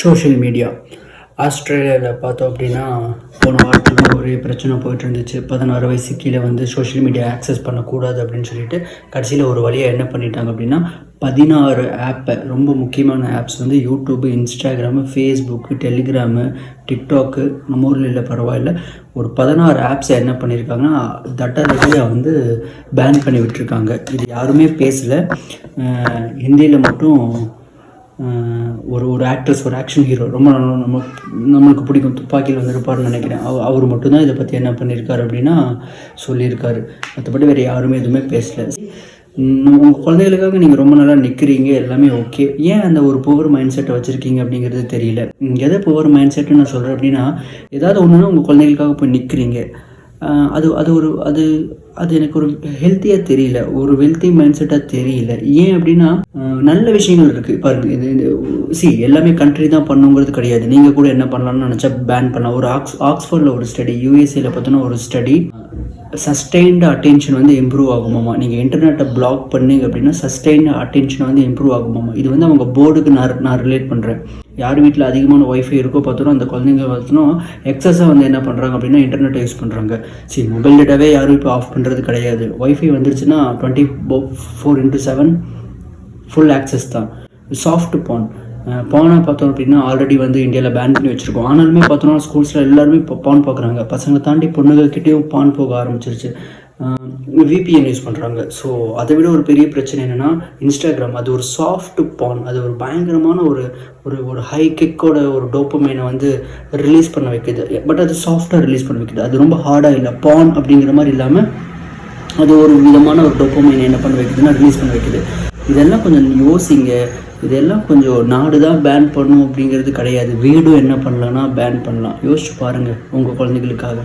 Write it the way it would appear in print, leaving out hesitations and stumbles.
Social media ஆஸ்திரேலியாவில் பார்த்தோம் அப்படின்னா போன வாரத்தில் ஒரே பிரச்சனை போயிட்டு இருந்துச்சு. 16 வயசு கீழே வந்து சோஷியல் மீடியா ஆக்சஸ் பண்ணக்கூடாது அப்படின்னு சொல்லிட்டு கடைசியில் ஒரு வழியாக என்ன பண்ணிட்டாங்க அப்படின்னா 16 ஆப்பை, ரொம்ப முக்கியமான ஆப்ஸ் வந்து YouTube, Instagram, Facebook, Telegram, TikTok, நம்ம ஊரில் இல்லை பரவாயில்ல, ஒரு 16 ஆப்ஸை என்ன பண்ணியிருக்காங்கன்னா தட்டதட்டியாக வந்து பேன் பண்ணி விட்டுருக்காங்க. இது யாருமே பேசலை. ஹிந்தியில் மட்டும் ஒரு ஆக்ட்ரஸ், ஒரு ஆக்ஷன் ஹீரோ, ரொம்ப நம்மளுக்கு பிடிக்கும், துப்பாக்கியில் வந்திருப்பார்னு நினைக்கிறேன். அவர் மட்டும்தான் இதை பற்றி என்ன பண்ணியிருக்காரு அப்படின்னா சொல்லியிருக்காரு. மற்றபடி வேறு யாருமே எதுவுமே பேசலை. உங்கள் குழந்தைகளுக்காக நீங்கள் ரொம்ப நாளாக நிற்கிறீங்க, எல்லாமே ஓகே. ஏன் அந்த ஒரு புவர் மைண்ட் செட்டை வச்சுருக்கீங்க அப்படிங்கிறது தெரியல. எதை புவர் மைண்ட் செட்டுன்னு நான் சொல்கிறேன் அப்படின்னா, ஏதாவது ஒன்றுனா உங்கள் குழந்தைகளுக்காக போய் நிற்கிறீங்க. அது எனக்கு ஒரு ஹெல்த்தியாக தெரியல, ஒரு வெல்த்தி மைண்ட் செட்டாக தெரியல. ஏன் அப்படின்னா நல்ல விஷயங்கள் இருக்குது பாருங்கள். இது எல்லாமே கண்ட்ரி தான் பண்ணுங்கிறது கிடையாது. நீங்கள் கூட என்ன பண்ணலாம்னு நினச்சா பேன் பண்ணலாம். ஒரு ஆக்ஸ்ஃபோர்டில் ஒரு ஸ்டடி, யூஎஸ்ஏல பார்த்தோன்னா ஒரு ஸ்டடி, சஸ்டெயின்டு அட்டென்ஷன் வந்து இம்ப்ரூவ் ஆகுமாமா. நீங்கள் இன்டர்நெட்டை பிளாக் பண்ணிங்க அப்படின்னா சஸ்டெயின்டு அட்டென்ஷன் வந்து இம்ப்ரூவ் ஆகுமாமா. இது வந்து அவங்க போர்டுக்கு நான் ரிலேட் பண்ணுறேன். யார் வீட்டில் அதிகமான ஒய்ஃபை இருக்கோ பார்த்தோன்னா அந்த குழந்தைங்க பார்த்தோன்னா எக்ஸஸாக வந்து என்ன பண்ணுறாங்க அப்படின்னா இன்டர்நெட்டை யூஸ் பண்ணுறாங்க. மொபைல் டேட்டாவே யாரும் இப்போ ஆஃப் பண்ணுறது கிடையாது. ஒய்ஃபை வந்துருச்சுன்னா 24/7 ஃபுல் ஆக்சஸ் தான். சாஃப்ட் பானை பார்த்தோம் அப்படின்னா ஆல்ரெடி வந்து இந்தியாவில் பேன் பண்ணி வச்சுருக்கோம். ஆனாலுமே பார்த்தோன்னா ஸ்கூல்ஸில் எல்லாருமே இப்போ பான் பார்க்குறாங்க. பசங்களை தாண்டி பொண்ணுங்கள்கிட்டையும் பான் போக ஆரம்பிச்சிருச்சு. விபிஎன் யூஸ் பண்ணுறாங்க. ஸோ அதை விட ஒரு பெரிய பிரச்சனை என்னென்னா இன்ஸ்டாகிராம். அது ஒரு சாஃப்ட் பான், அது ஒரு பயங்கரமான ஒரு ஹை கிக்கோட ஒரு டோப்பமைனை வந்து ரிலீஸ் பண்ண வைக்குது. பட் அது சாஃப்டாக ரிலீஸ் பண்ண வைக்குது. அது ரொம்ப ஹார்டாக இல்லை, பான் அப்படிங்கிற மாதிரி இல்லாமல் அது ஒரு விதமான ஒரு டோப்பமைனை என்ன பண்ண வைக்குதுன்னா ரிலீஸ் பண்ண வைக்குது. இதெல்லாம் கொஞ்சம் யோசிங்க. இதெல்லாம் கொஞ்சம் நாடு தான் பேன் பண்ணும் அப்படிங்கிறது கிடையாது. வீடும் என்ன பண்ணலான்னா பேன் பண்ணலாம். யோசிச்சு பாருங்கள் உங்கள் குழந்தைகளுக்காக.